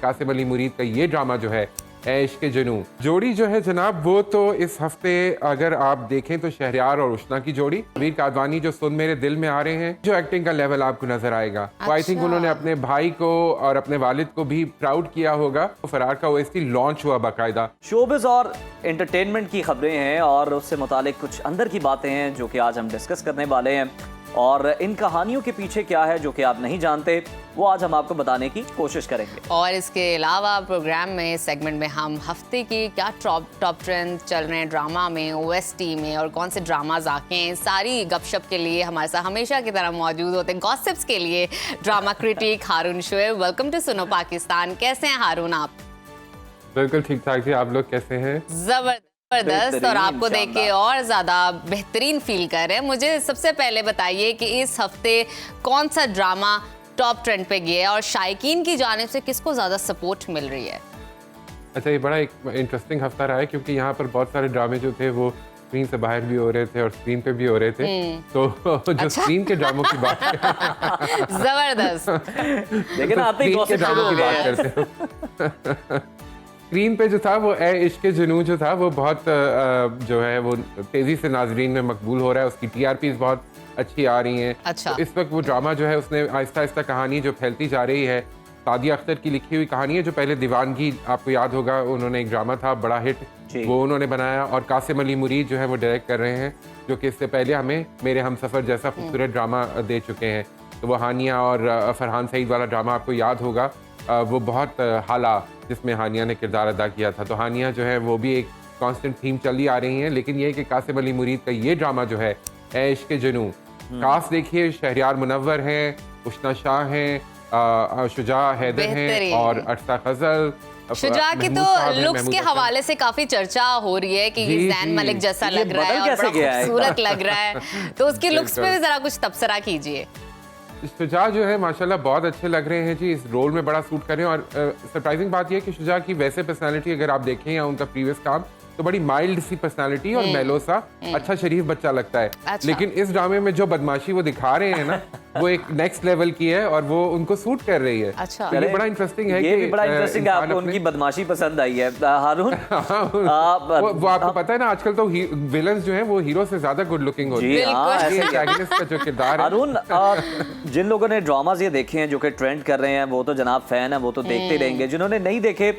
कासिम अली मुरीद का ये ड्रामा जो है इश्क के जुनून जोड़ी जो है जनाब, वो तो इस हफ्ते अगर आप देखें तो शहरयार और उष्णा की जोड़ी। वीर कादवानी जो सुन मेरे दिल में आ रहे हैं, जो एक्टिंग का लेवल आपको नजर आएगा। तो आई थिंक उन्होंने अपने भाई को और अपने वालिद को भी प्राउड किया होगा। तो फरार का ओएसटी लॉन्च हुआ बाकायदा। शोबिज़ और एंटरटेनमेंट की खबरें हैं और उससे मुतालिक कुछ अंदर की बातें हैं जो कि आज हम डिस्कस करने वाले हैं, और इन कहानियों के पीछे क्या है जो कि आप नहीं जानते वो आज हम आपको बताने की कोशिश करेंगे। और इसके अलावा प्रोग्राम में सेगमेंट में हम हफ्ते की क्या टॉप ट्रेंड चल रहे हैं ड्रामा में, ओएसटी में, और कौन से ड्रामाज आके हैं, सारी गपशप के लिए हमारे साथ हमेशा की तरह मौजूद होते हैं। गॉसिप्स के लिए drama critic Haroon Shoaib. Welcome to Suno Pakistan. कैसे हैं हारून आप? बिल्कुल ठीक ठाक जी, आप लोग कैसे हैं? जबरदस्त, और आपको देख के और ज्यादा बेहतरीन फील कर रहे हैं। मुझे सबसे पहले बताइए कि इस हफ्ते कौन सा ड्रामा टॉप ट्रेंड पे गया है और शायकीन की जानिब से किसको ज्यादा सपोर्ट मिल रही है? अच्छा, ये बड़ा एक इंटरेस्टिंग हफ्ता रहा है क्योंकि यहाँ पर बहुत सारे ड्रामे जो थे वो स्क्रीन से बाहर भी हो रहे थे और स्क्रीन पे भी हो रहे थे। तो जो स्क्रीन के ड्रामों की बात जबरदस्त लेकिन आते ही स्क्रीन के ड्रामों की बात करते हैं। स्क्रीन पे जो था वो इश्क के जुनून जो था वो बहुत जो है वो तेजी से नाजरीन में मकबूल हो रहा है। उसकी टीआरपीज़ बहुत अच्छी आ रही हैं। अच्छा। तो इस वक्त वो ड्रामा जो है उसने आहिस्ता आहिस्ता कहानी जो फैलती जा रही है। सादिया अख्तर की लिखी हुई कहानी है, जो पहले दीवानगी आपको याद होगा, उन्होंने एक ड्रामा था बड़ा हिट, वो उन्होंने बनाया, और कासिम अली मुरीद जो है वो डायरेक्ट कर रहे हैं, जो कि इससे पहले हमें मेरे हमसफ़र जैसा खूबसूरत ड्रामा दे चुके हैं। तो वो हानिया और फरहान सईद वाला ड्रामा आपको याद होगा, वो बहुत हाला जिसमें हानिया ने किरदार अदा किया था। तो हानिया जो है वो भी एक कांस्टेंट थीम चली आ रही है। लेकिन ये कि कासिम अली मुरीद का ये ड्रामा जो है इश्क के जुनून, कास्ट देखिए, शहरयार मुनव्वर हैं, उष्णा शाह हैं, शुजा हैदर हैं और अरसा फजल। शुजा की तो लुक्स के हवाले से काफी चर्चा हो रही है कि जैन मलिक जैसा लग रहा है और बड़ा खूबसूरत लग रहा है। तो उसकी लुक्स पे भी जरा कुछ तबसरा कीजिए। शुजा जो है माशाल्लाह बहुत अच्छे लग रहे हैं जी, इस रोल में बड़ा सूट कर रहे हैं। और सरप्राइजिंग बात यह है कि शुजा की वैसे पर्सनालिटी अगर आप देखें या उनका प्रीवियस काम, तो बड़ी माइल्ड सी पर्सनालिटी और मेलो सा अच्छा शरीफ बच्चा लगता है। अच्छा। लेकिन इस ड्रामे में जो बदमाशी वो दिखा रहे हैं ना वो एक नेक्स्ट लेवल की है और वो उनको सूट कर रही है। अच्छा। तो ये बड़ा इंटरेस्टिंग है। ये भी बड़ा इंटरेस्टिंग है, आपको उनकी बदमाशी पसंद आई है हारून? वो आपको पता है ना, आजकल तो विलन्स जो हैं वो हीरो से ज्यादा गुड लुकिंग होती है। का जो किरदार है हारून, जिन लोगों ने ड्रामाज ये देखे हैं जो कि ट्रेंड कर रहे हैं वो तो जनाब फैन है, वो तो देखते रहेंगे। जिन्होंने नहीं देखे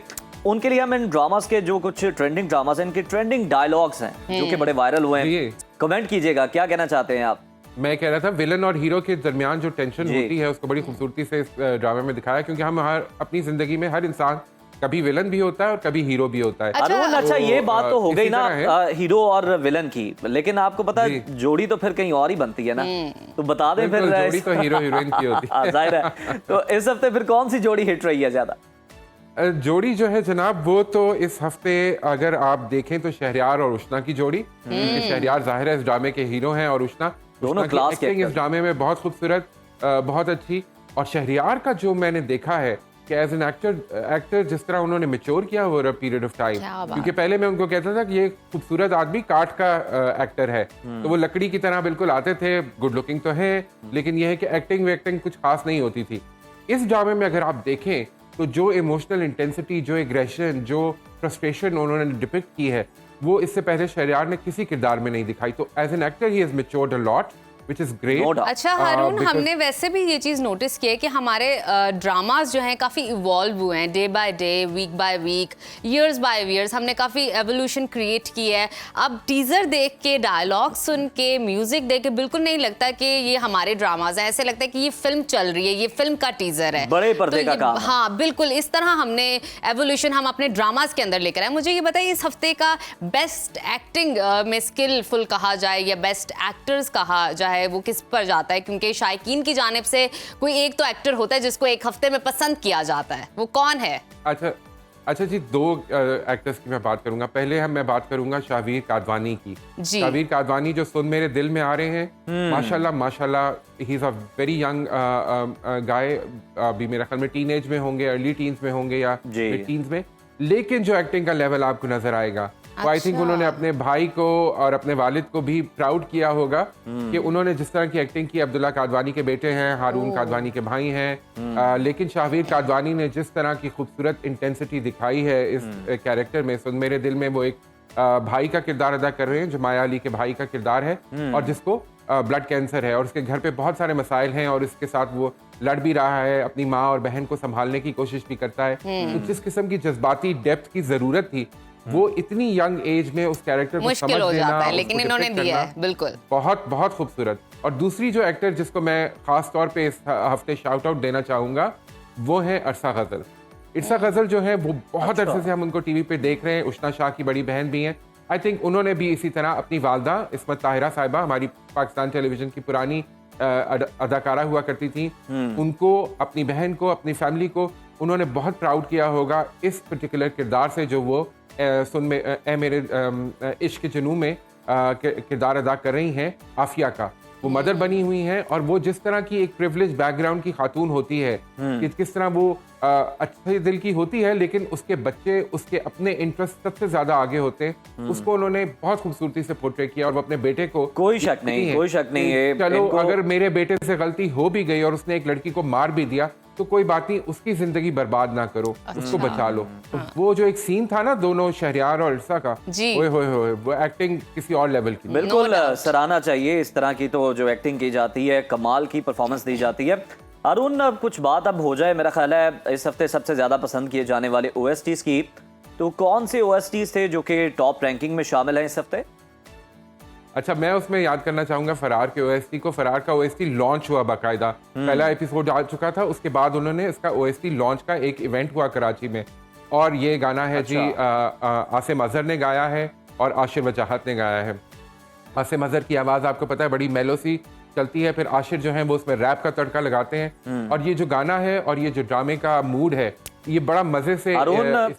उनके लिए हम इन ड्रामास के जो कुछ ट्रेंडिंग ड्रामास हैं, इनके ट्रेंडिंग डायलॉग्स हैं जो कि बड़े वायरल हुए हैं, कमेंट कीजिएगा, क्या कहना चाहते हैं आप? मैं कह रहा था विलन और हीरो के दरमियान जो टेंशन होती है उसको बड़ी खूबसूरती से इस ड्रामे में दिखाया, क्योंकि हम अपनी जिंदगी में हर इंसान कभी विलन भी होता है और कभी हीरो भी होता है। अच्छा, ये बात तो हो गई ना हीरो और विलन की, लेकिन आपको पता है जोड़ी तो फिर कहीं और ही बनती है ना, तो बता दें फिर। जोड़ी तो हीरो हीरोइन की होती है, जाहिर है। तो इस हफ्ते फिर कौन सी जोड़ी हिट रही है ज्यादा? जोड़ी जो है जनाब, वो तो इस हफ्ते अगर आप देखें तो शहरयार और उष्णा की जोड़ी। शहरयार जाहिर है इस ड्रामे के हीरो हैं और उष्णा दोनों क्लास के इस ड्रामे में बहुत खूबसूरत, बहुत अच्छी। और शहरयार का जो मैंने देखा है कि एज एन एक्टर जिस तरह उन्होंने मैच्योर किया over a period of time, क्योंकि पहले मैं उनको कहता था कि ये खूबसूरत आदमी काठ का एक्टर है, तो वो लकड़ी की तरह बिल्कुल आते थे, गुड लुकिंग तो है, लेकिन ये है कि एक्टिंग कुछ खास नहीं होती थी। इस ड्रामे में अगर आप देखें तो जो इमोशनल इंटेंसिटी, जो एग्रेशन, जो फ्रस्ट्रेशन उन्होंने डिपिक्ट की है, वो इससे पहले शहरयार ने किसी किरदार में नहीं दिखाई। तो as an actor he has matured a lot, which is great। अच्छा हारून, हमने वैसे भी ये चीज़ नोटिस की है कि हमारे ड्रामास जो हैं काफ़ी इवॉल्व हुए हैं, day by day, week by week, years by years, हमने काफ़ी एवोल्यूशन क्रिएट की है। अब टीज़र देख के, डायलॉग सुन के, म्यूजिक देख के बिल्कुल नहीं लगता कि ये हमारे ड्रामाज हैं, ऐसे लगता है कि ये फिल्म चल रही है, ये फिल्म का टीज़र है, बड़े पर्दे का काम। हाँ बिल्कुल, इस तरह हमने एवोल्यूशन हम अपने ड्रामाज के अंदर लेकर आए। मुझे ये बताइए, इस हफ्ते का बेस्ट एक्टिंग में स्किलफुल कहा जाए या बेस्ट एक्टर्स कहा जाए, वो किस पर जाता है? क्योंकि शायकीन की जानिब से कोई एक तो एक्टर होता है जिसको एक हफ्ते में पसंद किया जाता है, वो कौन है? अच्छा जी, दो एक्टर्स की मैं बात करूंगा। पहले मैं बात करूंगा शाहवीर कादवानी की। शाहवीर कादवानी जो सुन मेरे दिल में आ रहे हैं, माशाल्लाह he is a very young guy, अभी मेरा ख्याल में टीनेज में होंगे, अर्ली टीन्स में होंगे या मिड टीन्स में, लेकिन जो एक्टिंग का लेवल आपको नजर आएगा वो आई थिंक उन्होंने अपने भाई को और अपने वालिद को भी प्राउड किया होगा कि उन्होंने जिस तरह की एक्टिंग की। अब्दुल्ला कादवानी के बेटे हैं, हारून कादवानी के भाई हैं, लेकिन शाहवीर कादवानी ने जिस तरह की खूबसूरत इंटेंसिटी दिखाई है इस कैरेक्टर में, सुन मेरे दिल में वो एक भाई का किरदार अदा कर रहे हैं जो माया अली के भाई का किरदार है और जिसको ब्लड कैंसर है और उसके घर पे बहुत सारे मसाइल हैं और इसके साथ वो लड़ भी रहा है, अपनी माँ और बहन को संभालने की कोशिश भी करता है। तो जिस किस्म की जज्बाती डेप्थ की जरूरत थी वो इतनी यंग एज में उस कैरेक्टर को समझ हो देना, जाता है, लेकिन इन्होंने दिया है बिल्कुल बहुत बहुत खूबसूरत। और दूसरी जो एक्टर जिसको मैं खास तौर पे इस हफ्ते शाउट आउट देना चाहूंगा वो है अरसा गजल। इरसा गजल जो है वो बहुत अरसे से हम उनको टीवी पे देख रहे हैं, उष्णा शाह की बड़ी बहन भी हैं। आई थिंक उन्होंने भी इसी तरह अपनी वालदा इस्मत ताहिरा साहिबा, हमारी पाकिस्तान टेलीविजन की पुरानी अदाकारा हुआ करती थी, उनको, अपनी बहन को, अपनी फैमिली को उन्होंने बहुत प्राउड किया होगा इस पर्टिकुलर किरदार से जो वो सुन में ए मेरे इश्क जुनू में किरदार अदा कर रही हैं आफिया का। वो मदर बनी हुई हैं और वो जिस तरह की एक प्रिविलेज बैकग्राउंड की खातून होती है कि किस तरह वो अच्छे दिल की होती है लेकिन उसके बच्चे उसके अपने इंटरेस्ट सबसे ज्यादा आगे होते हैं, उसको उन्होंने बहुत खूबसूरती से पोर्ट्रे किया और वो अपने बेटे को कोई शक नहीं है चलो अगर मेरे बेटे से गलती हो भी गई और उसने एक लड़की को मार भी दिया तो कोई बात नहीं, उसकी जिंदगी बर्बाद ना करो, उसको बचा लो। तो वो जो एक सीन था ना दोनों शहरयार और इरसा का, ओए होए होए, वो एक्टिंग किसी और लेवल की। बिल्कुल सराहना चाहिए इस तरह की तो जो एक्टिंग की जाती है, कमाल की परफॉर्मेंस दी जाती है। अरुण कुछ बात अब हो जाए, मेरा ख्याल है इस हफ्ते सबसे ज्यादा पसंद किए जाने वाले OSTs की, तो कौन से OSTs थे जो कि टॉप रैंकिंग में शामिल हैं इस हफ्ते? अच्छा, मैं उसमें याद करना चाहूंगा फरार के OST को। फरार का OST लॉन्च हुआ बाकायदा, पहला एपिसोड आ चुका था, उसके बाद उन्होंने इसका OST लॉन्च का एक इवेंट हुआ कराची में और ये गाना है जी आसिम अजहर ने गाया है और आशिर वजाहत ने गाया है। आसिम अजहर की आवाज़ आपको पता है बड़ी मेलो सी चलती है, फिर आशिर जो है वो उसमें रैप का तड़का लगाते हैं और ये जो गाना है और ये जो ड्रामे का मूड है ये बड़ा मजे से